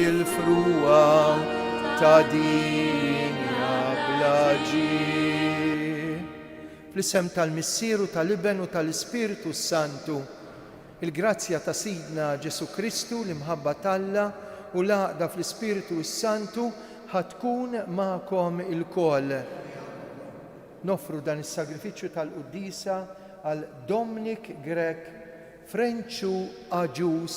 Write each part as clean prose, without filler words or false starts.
l-fruwa ta' dinja blaġi. Fl-isem tal-Missieru tal-Iben u tal-Ispiritu Santu, il-grazzja ta' Sidna Ġesu Kristu l-imħabba talla u l-għaqda fl-Ispiritu Santu ħatkun ma'kom il-koll. Nofru dan is-sagrifiċċju tal-Quddisa għal Dominik Grek, Frenċu Aġus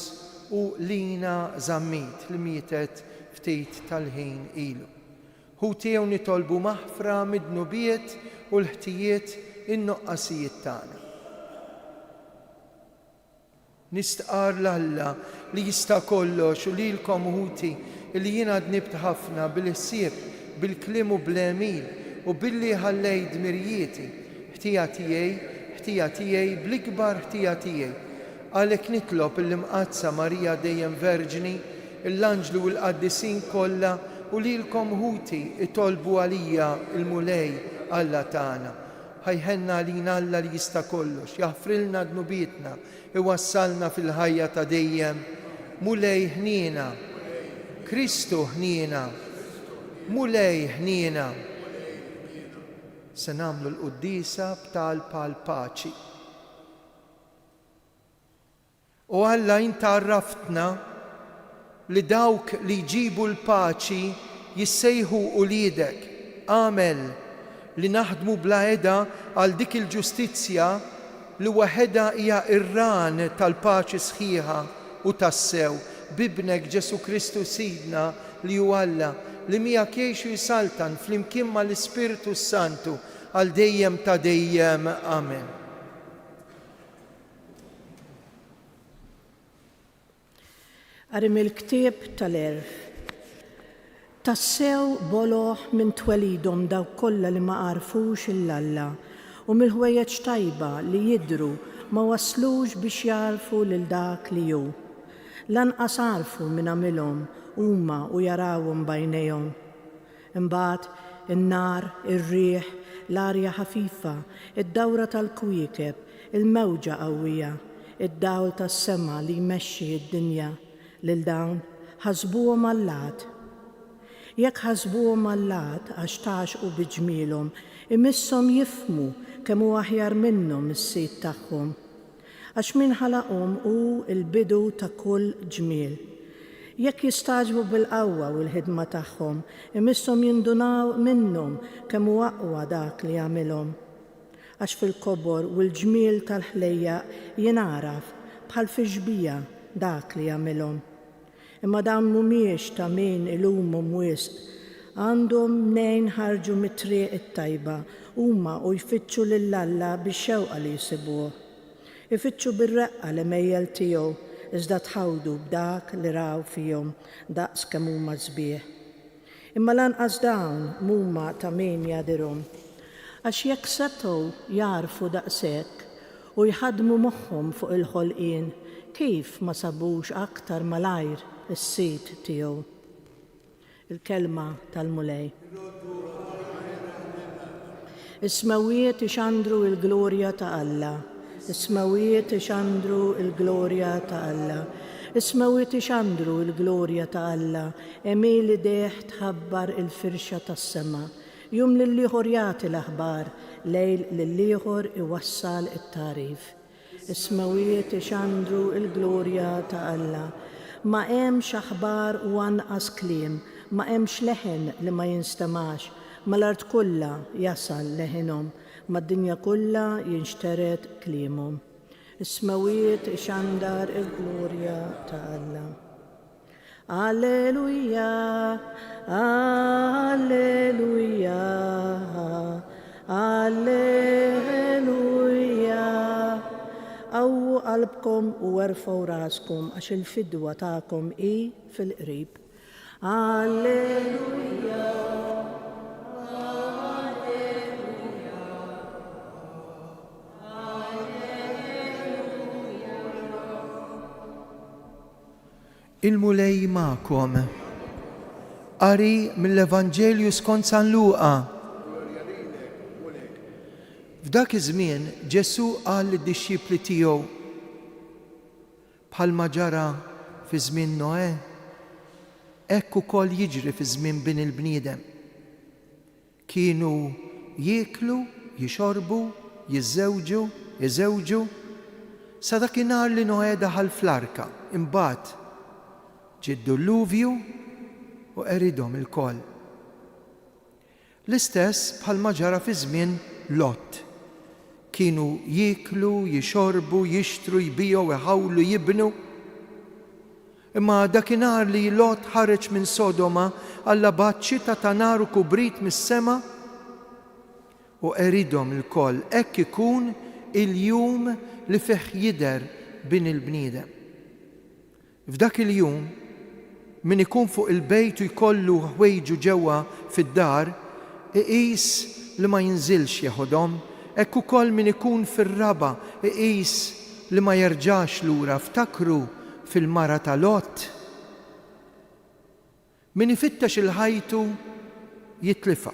u Lina Zammit li mietet ftit tal-ħin ilu. Hu tiegħu nitolbu maħfra mid-dnubiet u l-ħtijiet in-noqqasijiet tagħna. Nistqar l-Alla li jista' kollox u lilkom ħuti li jiena dnibt ħafna bil-ħsieb, bil-kliem u bl-emil u billi ħallejt mirjieti, ħtija tiegħi bl-ikbar ħtija tiegħi. Għalhekk nitlob il-Imqazza Marija dejjem Verġni, l-Anġlu u l-Qaddisin kollha u lilkom ħuti itolbu għalija il-mulej Alla tagħna. Ħajħenna għalina Alla li jista' kollox, jaħfrilna dnubietna, iwassalna fil-ħajja ta' dejjem. Mulej ħniena, Kristu ħniena, mulej ħniena. Se nagħmlu l-Quddisa b'talba għal paċi. U Alla inta għarraftna li dawk li jġibu l-paċi jissejħu uliedek. Għamel li naħdmu bla għeda għal dik il-ġustizzja li waħedha hija ir-ran tal-paċi sħiħa u tassew bibnek Ġesu Kristu Sidna li hu Alla li miegħek jgħixu jisaltan flimkien mal-Ispiritu Santu għal dejjem ta' dejjem. Amen. Arim il-ktieb tal-erf. Tassew boloħ minn twelidhom dawk kollha li ma għarfux il-Alla u mill-ħwejjeġ tajba li jidhru ma waslux biex jarfu lil dak li hu. Lanqas għarfu minn għamilhom huma u jarawhom bajnejhom. Imbagħad in-nar, ir-riħ, l-arja ħafifa, id-dawra tal-kwiekeb, il-mewġa qawwija, id-dawl tas-sema li jmexxi d-dinja. Lil dawn ħasbuhom Allat. Jekk ħasbuhom Allat għax taxqu biġmielhom, imisshom jifhmu kemm hu aħjar minnhom is-sit tagħhom. Għax min ħalaqhom hu l-bidu ta' kull ġmiel. Jekk jistaġbu bil-qawwa u l-ħidma tagħhom, imisshom jindunaw minnhom kemm hu aqwa dak li jagħmilhom. Għax fil-kobor u l-ġmiel tal-ħlejja jinaraf bħal fi ġbija dak li jagħmilhom. Imma dawn mhumiex ta' min ilumhom wisq, għandhom mnejn ħarġu mit-triq it-tajba huma u jfittxu lill-Alla bix-xewqa li jsibuh. Ifittxu bir-reqqa l-imejjel tiegħu iżda tħawdu b'dak li raw fihom daqs kemm huma sbieħ. Imma lanqas dawn huma ta' min jadirhom. Għax jekk setgħu jarfu daqshekk u jħaddmu moħħhom fuq il-ħolqien, kif ma sabux aktar malajr is-sit tiegħu. Il-kelma tal-mulej. Is-smawijiet ixandru l-glorja ta' Alla. Is-smawijiet ixandru l-glorja ta' Alla. Is-smawijiet ixandru l-glorja ta' Alla. Emil deħ tħabbar il-firxa tas-sema. Jum lill-ieħor jagħti l-aħbar, lejl lill-ieħor iwassal it-tarif. Is-smawijiet ixandru l-glorja ta' Alla. Ma hemmx aħbar u anqas kliem, ma hemmx leħen li ma jinstemax, ma l-art kollha jasal leħinhom, ma d-dinja kollha jinxteret kliemhom. Is-smawijiet ixandar il-glorja ta' Alla. Alleluja, alleluja, alleluja. Għawwu qalbkom u werfgħu raskom għax il-fidwa tagħkom hi fil-qrib. Alleluja. Il-mulej ma'kom. Qari mill-Evanġelju skont San Luqa. F'dak iż-żmien Ġesu qal lid-dixxipli tiegħu bħalma ġara fi żmien Noè Hekk ukoll jiġri fi żmien bin il-bniedem. Kienu jieklu, jixorbu, jiżewġu, sa dakinhar li Noè daħal fl-arka, imbagħad ġie d-dilluvju u qeridhom il-koll. L-istess bħalma ġara fi żmien Lot. Kienu jieklu, jixorbu, jixtru, jbiju, iħawlu, jibnu. Imma dakinhar li Lot ħareġ minn Sodoma Alla bat xita ta' nar u kubrit mis-sema u qeridhom il-koll. Hekk ikun il-jum li fih jidher bin il-bniedem. F'dak il-jum min ikun fuq il-bejt u jkollu ħwejġu ġewwa fid-dar iqis li ma jinżilx jaħodhom. Hekk ukoll min ikun fir-raba iqis li ma jerġax lura. Ftakru fil-mara ta' Lot. Min ifittex il-ħajtu jitlifa.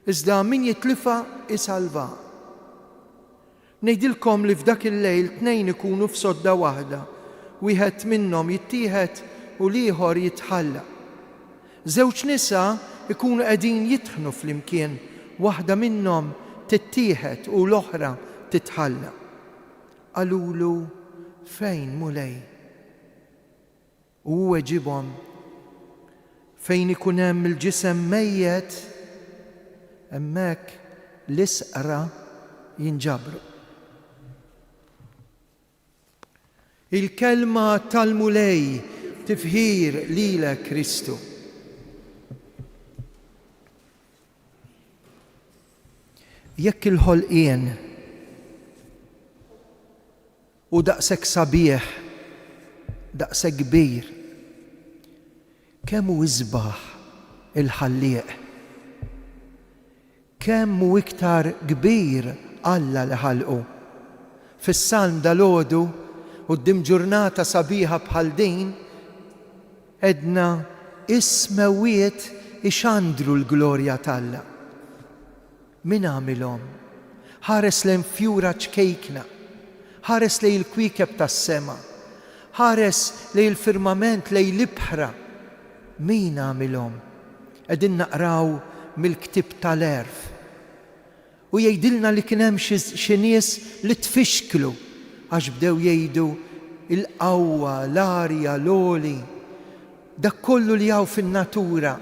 Iżda min jitlifa isalva. Ngħidilkom li f'dak il-lejl tnejn ikunu f'sodda waħda. Wieħed minnhom jittieħed u l-ieħor jitħalla. Żewġ nisa ikunu qegħdin jitħnu flimkien, waħda minnhom tittieħed u l-oħra titħalla. Qalulu fejn mulej? U huwa ġibhom fejn ikun hemm il-ġisem mejjed, hemmhekk l-isqra jinġabru. Il-kelma tal-mulej tifħir lilek Kristu. Jekk il-ħolqien u daqshekk sabiħ, daqshekk kbir, kemm hu isbaħ il-ħallieq, kemm hu iktar kbir Alla li ħalqu. Fis-salm dalgħodu quddiem ġurnata sabiħa bħal din edna ismewiet ixandru l-glorja t'Alla. Min għamilhom? Ħares lejn fjura ċkejkna, ħares lejn il-kwiekeb tas-sema, ħares lejn il-firmament lejn l-ibħra. Min għamilhom? Qegħdin naqraw mill-ktib tal-Erf. U jgħidilna li kien hemm xi nies li tfixklu għax bdew jgħidu il-qawwa, l-arja, l-oli, dak kollu li hawn fin-natura.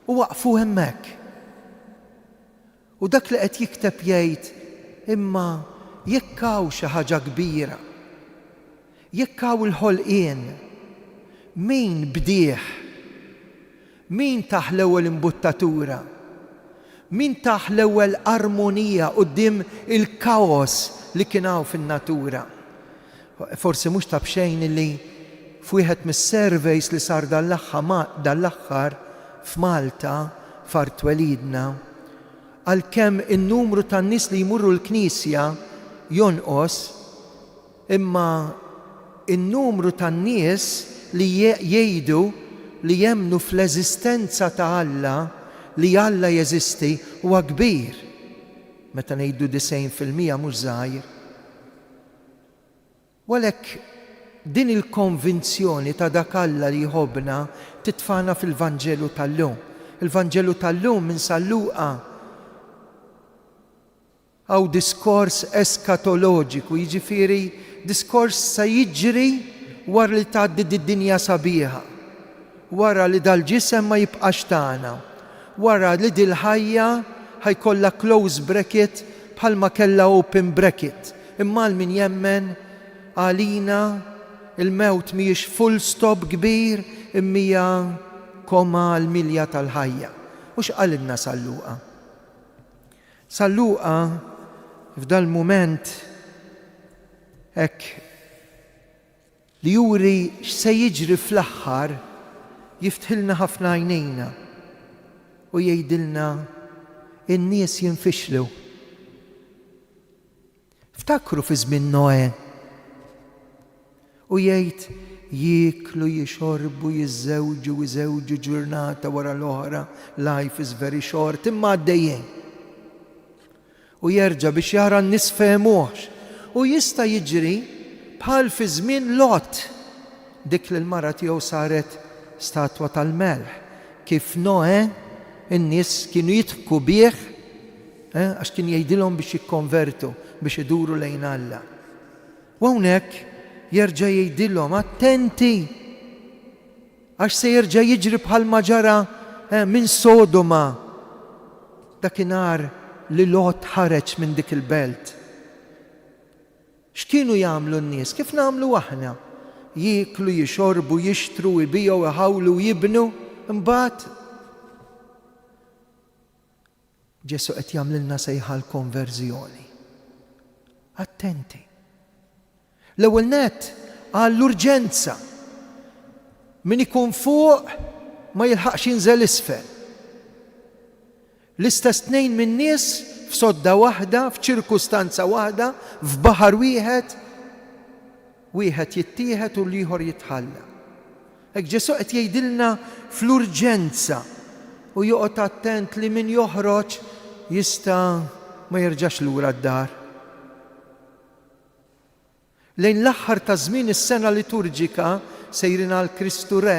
U waqfu hemmhekk. U dak li qed jikteb jgħid imma jekk hawn xi ħaġa kbira, jekk hawn il-ħolqien, min bdieħ? Min taħ l-ewwel imbuttatura? Min taħ l-ewwel armonija quddiem il-kaos li kien hawn fin-natura? Forsi mhux ta' bxejn li f'wieħed mis-surveys li sar dal-aħħar f'Malta f'Art Welidna, għalkemm in-numru tan-nies li jmurru l-Knisja jonqos, imma in-numru tan-nies li jgħidu li jemmnu fl-eżistenza ta' Alla, li Alla jeżisti, huwa kbir. Meta ngħidu 90% mhux żgħir. Għalhekk din il-konvinzjoni ta' dak Alla li jħobbna titfana fil-Vanġelu tal-lum. Il-Vanġelu tal-lum minn San Luqa għaw diskors eskatoloġiku, jiġifieri diskors sa jiġri wara li tgħaddi d-dinja sabiħa, wara li dal-ġisem ma jibqax tagħna, wara li dil-ħajja ħajkollha close bracket bħalma kellha open bracket. Imma min jemmen għalina il-mewt mhijiex full stop kbir immija koma l-milja tal-ħajja. U x'qalilna San Luqa? San Luqa f'dal mument hekk li juri x'se jiġri fl-aħħar jiftħilna ħafna għajnejna u jgħidilna in-nies jinfixlu. Ftakru fi żmien Noè u jgħid jieklu, jixorbu, jiżewġu ġurnata wara l-oħra, life is very short, imma għaddejjin. U jerġa' biex jara n-nies fehmuhx. U jista' jiġri bħal fi żmien Lot. dik l-mara tiegħu saret statwa tal-melħ. Kif Noe in-nies kienu jidħku bih għax kien jgħidilhom biex jikkonvertu, biex iduru lejn Alla. U hawnhekk jerġa' jgħidilhom attenti għax se jerġa' jiġri bħalma ġara minn Sodoma dakinhar li Lot ħareġ minn dik il-belt. X'kienu jagħmlu n-nies? Kif nagħmlu aħna? Jieklu, jixorbu, jixtru, jbiju, iħawlu, jibnu, imbagħad Ġesu qed jagħmlilna sejħa l-konverżjoni. Attenti. L-ewwel nett għall-urġenza. Min ikun fuq ma jilħaqx jinżel isfel. L-istess tnejn min nies f'sodda waħda, f'ċirkustanza waħda, f'baħar wieħed jittieħed u l-ieħor jitħalla. Hekk Ġesu qed jgħidilna fl-urġenza u joqgħod attent li min joħroġ jista' ma jerġax lura d-dar. Lejn l-aħħar ta' żmien is-sena liturġika sejrin għal Kristu Re,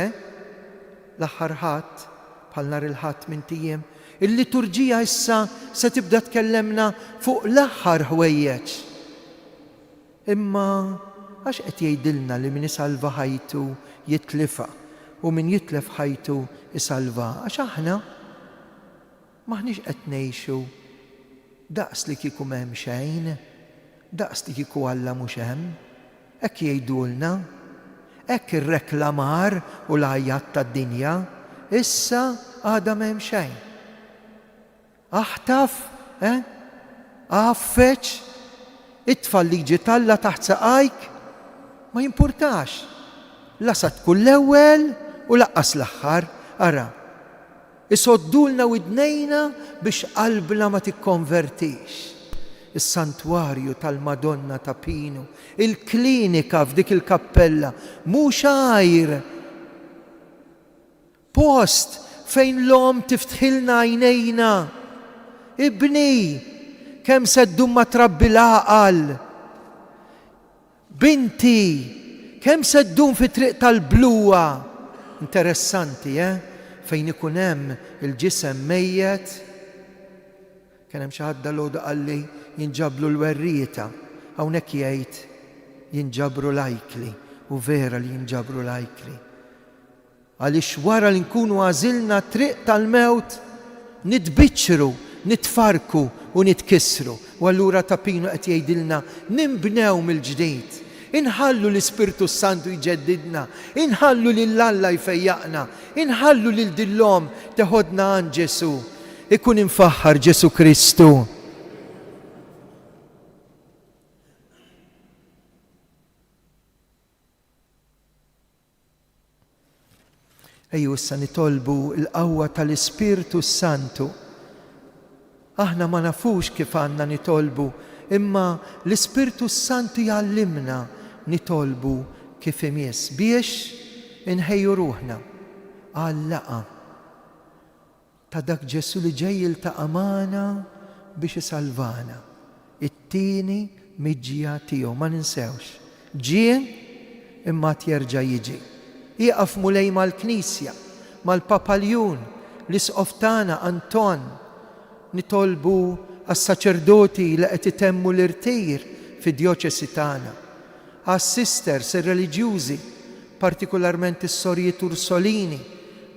l-aħħar ħadd bħal nhar il-ħadd minn tiem. Il-liturġija issa se tibda tkellemna fuq l-aħħar ħwejjeġ. Imma għax qed jgħidilna li min isalva ħajtu jitlifa u min jitlef ħajtu isalva? Għax aħna maħniex qed ngħixu daqs li kieku m'hemm xejn, daqs li kieku Alla mhux hemm. Hekk jgħidulna, hekk ir-reklamar u l-għajjat tad-dinja, issa għadha m'hemm xejn. Aħtaf, għaffeċ, it-tfal liġi Alla taħt saqajk, ma jimpurtax. Lasa tkun l-ewwel u laqqas l-aħħar, ara. Isoddulna widnejna biex qalbna ma tikkonvertix. Is-santwarju tal-Madonna ta' Pinu, il-klinika f'dik il-kappella, mhux għajr. Post fejn l-om tiftħilna għajnejna. Ibni, kemm seddu ma trabbi l-għaqal. Binti, kemm seddun fi triq tal-bluwa. Interessanti, fejn ikun hemm il-ġisem mejjet. Kien hemm xi ħadd dalgħodu qalli jinġablu l-werrieta. Hawnhekk jgħid jinġabru l-ajkli u vera li jinġabru l-ajkli. Għaliex wara li nkunu għażilna triq tal-mewt nitbiċċru, nitfarku u nitkissru. U allura ta' Pinu qed jgħidilna nimbnew mill-ġdid. Inħallu l-Ispirtu Santu jġeddidna, inħallu lil Alla jfejjaqna, inħallu lil dillhom teħodna għand Ġesu. Ikun infaħħar Ġesu Kristu. Ejju issa nitolbu l-qawwa tal-Ispirtu Santu. Aħna ma nafux kif għandna nitolbu, imma l-Ispirtu Santu jgħallimna nitolbu kif imiss biex inħejju ruħna għall-laqa ta' dak Ġesu li ġej jiltaqa' magħna biex isalvana. It-tieni miġġija tiegħu ma ninsewx. Ġie imma jerġa' jiġi. Iqaf mulej mal-Knisja, mal-Papaljun, l-isqof tagħna Anton, nitolbu għas-saċerdoti li qed itemmu l-irtir fid-djoċesi tagħna, għas-sisters ir-reliġjużi, partikolarment is-Sorjiet Ursolini,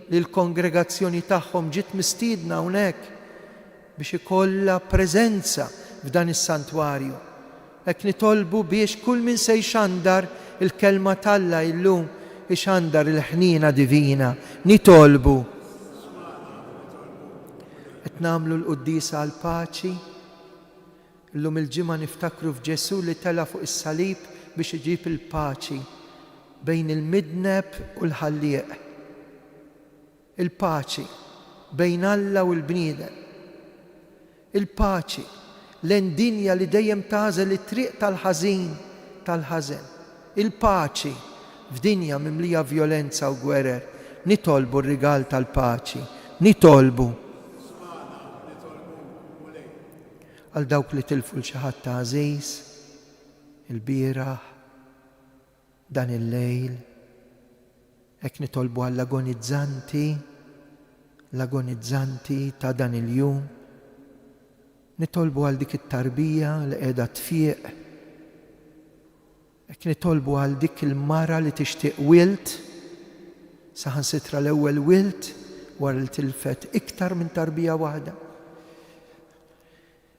li l-kongregazzjoni tagħhom ġiet mistiedna hawnhekk biex ikollha preżenza f'dan is-santwarju. Hekk nitolbu biex kull min se jxandar il-kelma tAlla illum ixandar il-ħnina divina, nitolbu. Qed nagħmlu l-qudiesa għal paċi. Illum il-ġimgħa niftakru f'Ġesu li tela fuq is-salib biex iġib il-paċi bejn il-midneb u l-ħallieq. Il-paċi bejn Alla u l-bniedem. Il-paċi lejn dinja li dejjem tażel it-triq tal-ħażin, tal-ħażen. Il-paċi f'dinja mimlija vjolenza u gwerer. Nitolbu r-rigal tal-paċi. Nitolbu għal dawk li tilfu l-xi ħadd ta' għażiż il-bieraħ, dan il-lejl, Hekk nitolbu l-agonizzanti ta' dan il-jum, nitolbu għal dik it-tarbija li qiegħda tfieq, hekk nitolbu għal dik il-mara li tixtieq wilt, saħansitra l-ewwel wilt wara li tilfet iktar minn tarbija waħda.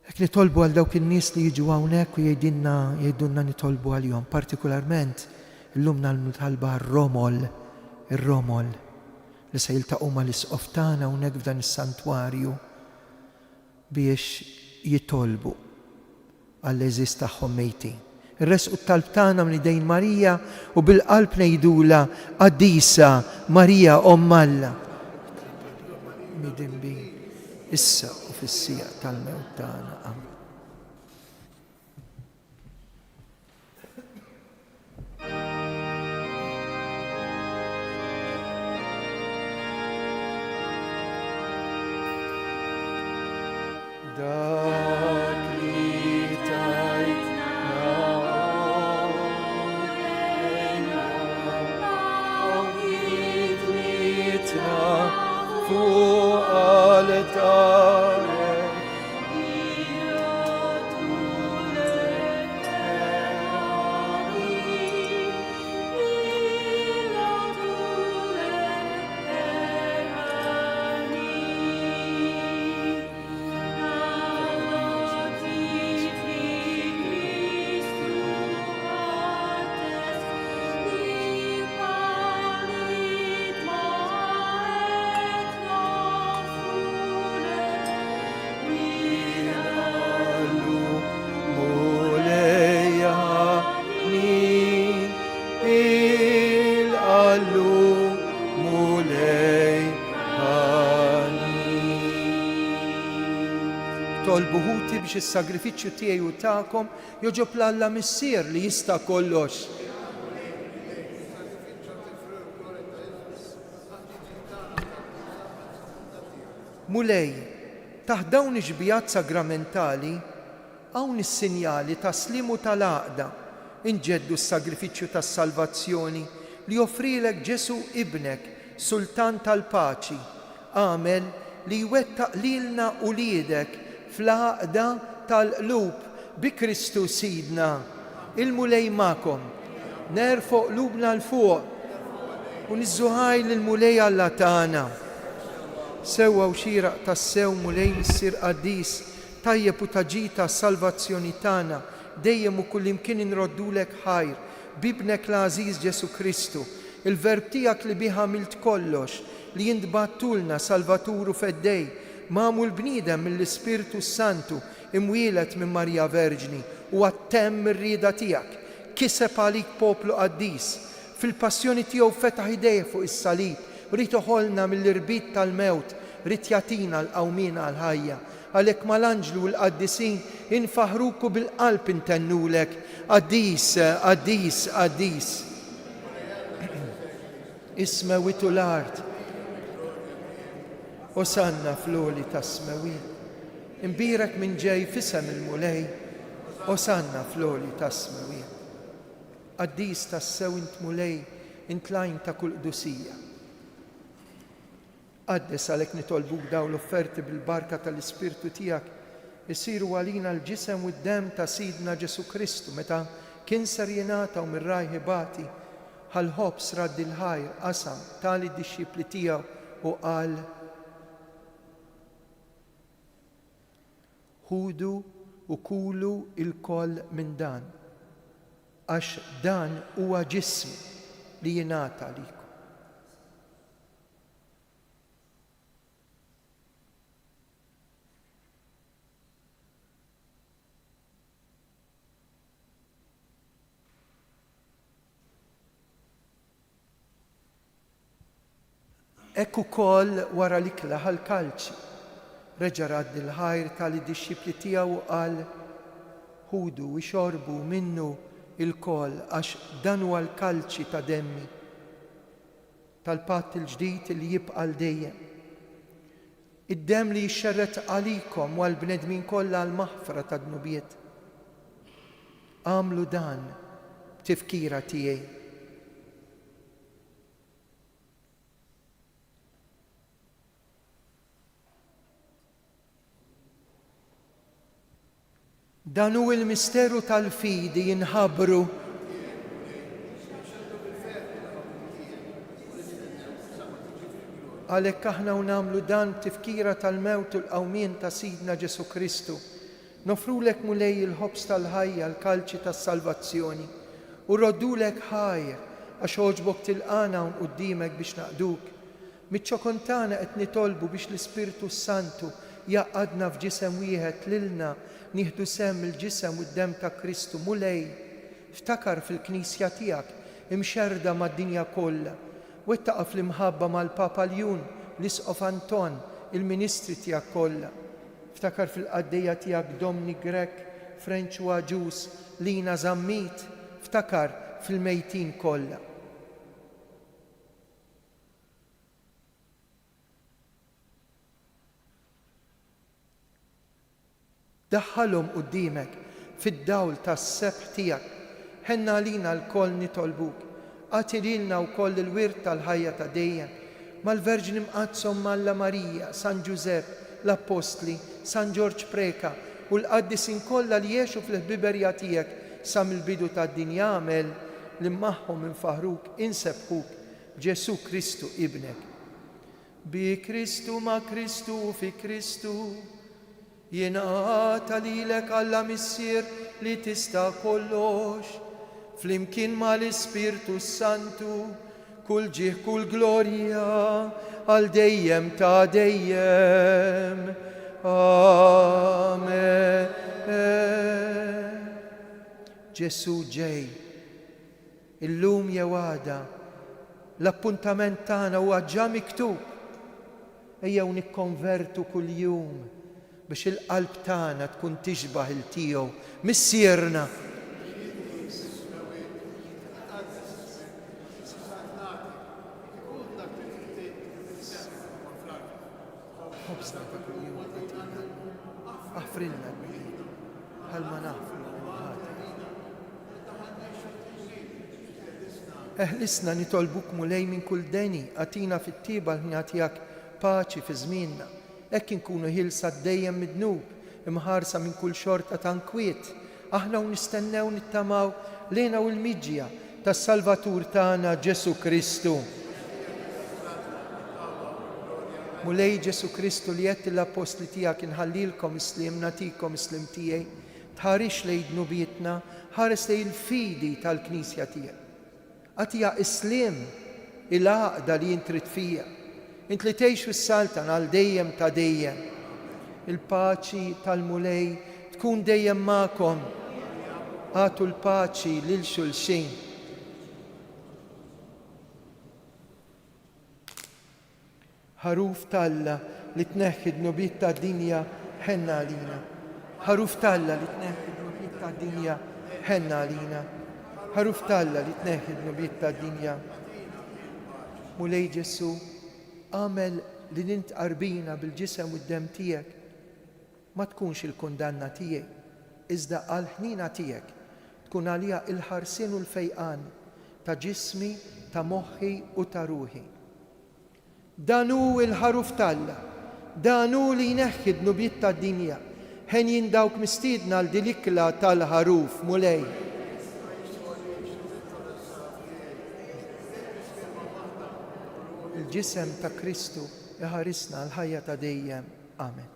Hekk nitolbu għal dawk in-nies li jiġu hawnhekk u jgħidulna nitolbu għalihom, partikolarment illum nagħmlu ir-romol li se jiltaqgħu mal-isqof tagħna hawnhekk f'dan is-santwarju biex jitolbu għall-eżis tagħhom mejtin. Ir-resqu t-talb tagħna minn idejn Marija u bil-qalb ngħidula Qaddisa Marija Omm Alla. Midin bi issa u fis-sija tal-mewt tagħna. Amen. Dak li tajtna fuq altare tolbuħuti biex is-sagrifiċċju tiegħi u tagħkom joġob l-Alla Missier li jista' kollox. Mulej, taħt dawn iġbijat sagramentali hawn is-sinjali ta' slimu tal-għaqda inġeddu s-sagrifiċċju tas-salvazzjoni li joffrilek Ġesu ibnek, Sultan tal-Paċi, għamel li jwettaq lilna uliedek fl-għaqda tal-qlub bi Kristu Sidna. Il-mulej magħkom, nerfoq qlubna l-fuq u niżżuħaj lill-mulej Alla tagħna. Sewwa u xieraq tas-sew mulej Missier Qaddis, tajjeb u taġita s-salvazzjoni tagħna dejjem u kullimkien inroddulek ħajr bibnek l-Għażiż Ġesu Kristu, il-verb tiegħek li bih għamilt kollox, li jintbattulna Salvaturu feddej, magħmul bniedem mill-Ispirtu Santu, imwielet minn Marja Verġni u għattemm ir-rieda tiegħek, kiseb għalik poplu Qaddis, fil-passjoni tiegħu fetaħ idejh fuq is-salib, rid toħolna mill-irbit tal-mewt, rid jagħtina l-qawmina għall-ħajja. Għalhekk mal-anġlu u l-qaddisin infaħruku bil-qalb intennulek, Qaddis, Qaddis, Qaddis. Ismewitu l-art, Osanna fl-oli ta' smewit, imbirek minn ġej fisem il-mulej, Osanna fl-oli ta' smewit. Qaddis tas-sew int mulej, intlajn ta' kull qdusija. Qaddes għalhekk nitolbuk daw l-offerti bil-barka tal-Ispirtu tiegħek isiru għalina l-ġisem u d-dem ta' Sidna Ġesu Kristu meta kien ser jingħataw mir-rajħibati ħal-ħobs raddi l-ħajr qasam tali d-dixxipli tiegħu u qal: ħudu u kulu il-koll minn dan, għax dan huwa ġismi li jingħata għalikom. Ekk ukoll wara l-ikla ħal-kalċi reġa' raddi l-ħajr tal-dixxipli tiegħu u qal: ħudu u xorbu minnu il-koll għax dan huwa l-kalċi ta' demmi tal-patt il-ġdid li jibqa' l-dejjem. Id-dem li jixxerret għalikom u għall-bnedmin kollha għall-maħfra ta' dnubiet. Għamlu dan b'tifkira tiegħi. Dan hu il-misteru tal-fidi jinħabru għalhekk aħna nagħmlu dan tifkira tal-mewt u l-qawmien ta' Sidna Ġesu Kristu. Nofrulek mulej il-ħobs tal-ħajja, l-kalċi tas-salvazzjoni u roddulek ħajja għax oġbok tilqana un qudiemek biex naqduk. Miċ-ċokontana qed nitolbu biex l-Ispirtu Santu jaqadna f'ġisem wieħed lilna nieħdu sem il-ġisem u d-dem ta' Kristu. Mulej, ftakar fil-Knisja tiegħek imxerda mad-dinja kollha. Wettaqa fl-imħabba mal-Papa Ljun, l-Isqof Anton, il-Ministri tiegħek kollha. Ftakar fil-qaddejja tiegħek Domni Grek, French Waġus, Lina Zammit, ftakar fil-mejtin kollha. Daħħalhom quddiemek fid-dawl tas-sebħ tiegħek. Ħenna lina l-koll nitolbuk. Għati lilna wkoll il-wirt tal-ħajja ta' dejjem mal-Verġni Mqazzom Malla Marija, San Giuseppe, l-Apostli, San Ġorġ Preka u l-qaddisin kollha li jgħixu fil-ħbiberja tiegħek sa mill-bidu tad-dinja għamel li magħhom infaħruk insebħuk b'Ġesu Kristu ibnek. Bi Kristu ma' Kristu fi Kristu jingħata lilek Alla Missier li tista' kollox. Flimkien ma l-Ispirtu Santu, kull ġih kull glorja, għal dejjem ta' dejjem. Amen. Ġesu ġej, illum jew għada, l-appuntament tagħna huwa ġa miktub. Ejjew nikkonvertu kuljum biex il-qalb tagħna tkun tixbaħ il-tiegħu missierna. Aħfrilna ħalma naħfru eħlisna nitolbuk mulej minn kull deni għatina fit-tieba l-ħina tiegħek paċi fi żmienna. Hekk inkunu ħilsa dejjem midnub imħarsa minn kull xorta ta' nkwiet. Aħna nistennew nittamaw lejna u l-miġja tas-Salvatur tagħna Ġesu Kristu. Mulej Ġesu Kristu li qed l-apostli tiegħek inħallilkom islim natikom islim tiegħi, tħarix lejn dnubietna, ħares lejn il-fidi tal-Knisja tiegħek. Għatija islim il-għaqda li jintrid fija. Int li tgħix fis-saltan għal dejjem ta' dejjem. Il-paċi tal-mulej tkun dejjem magħkom. Għatu l-paċi lil xulxin. Ħaruf Talla li tneħħi d-nubiet tad-dinja ħenna għalina. Ħaruf Talla li tneħħi d-nubiet tad-dinja ħenna għalina. Ħaruf Talla li tneħħi d-nubiet tad-dinja. Mulej Ġesu, għamel li nint qarbina bil-ġisem u d-dem tiegħek ma tkunx il-kundanna tiegħi, iżda għal-ħnina tiegħek tkun għalija il-ħarsien u l-fejqan ta' ġismi, ta' moħħi u ta' ruħi. Danu il-ħaruf Talla, danu li jneħħi d-nubiet tad-dinja, ħen jindawk mistiedna l-dilikla tal-ħaruf mulej. Il-ġisem ta' Kristu iħarisna l-ħajja ta' dejjem. Amen.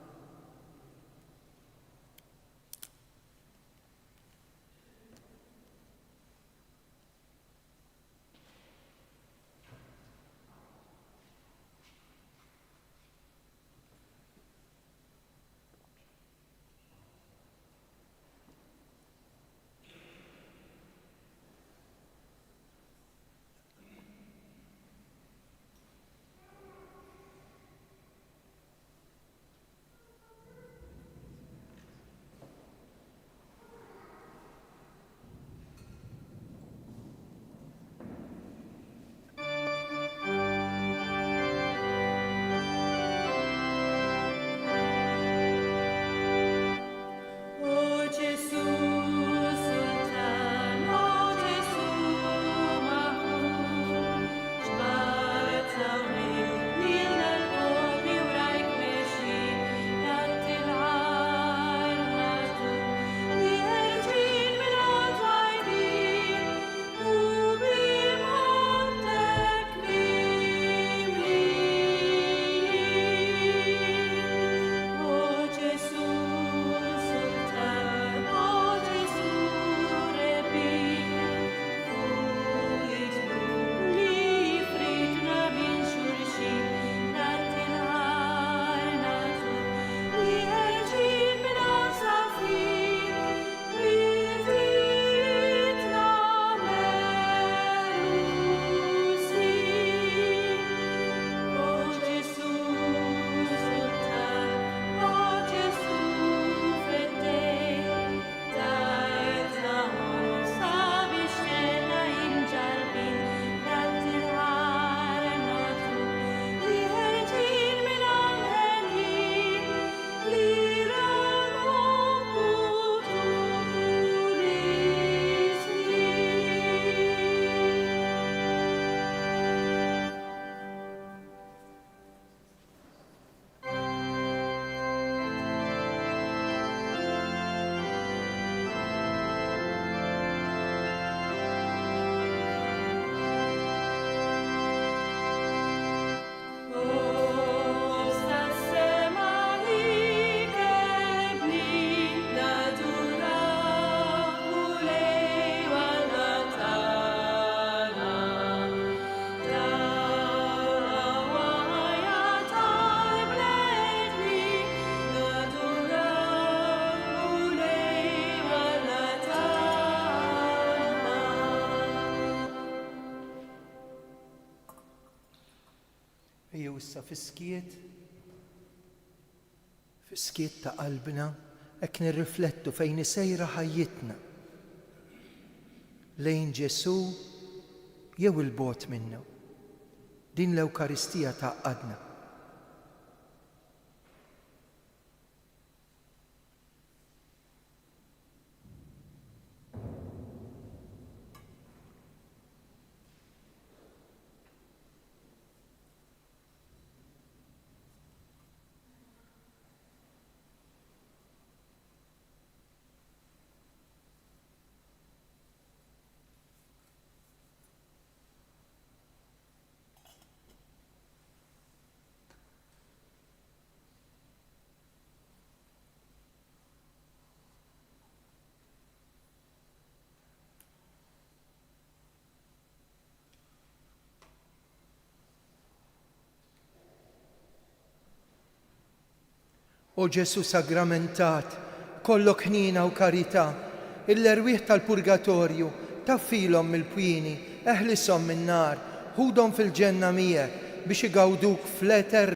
Ejjew issa fiskiet ta' qalbna hekk nirriflettu fejn isejra ħajjitna lejn Ġesu jew il-bogħod minnu. Din l-Ewkaristija tgħaqqadna. O Ġesu sagramentat, kollok ħnina u karità, l-erwieħ tal-purgatorju, taffilhom mill-pwini, eħlishom min-nar, ħudhom fil-ġenna miegħek biex igawduk fl-eter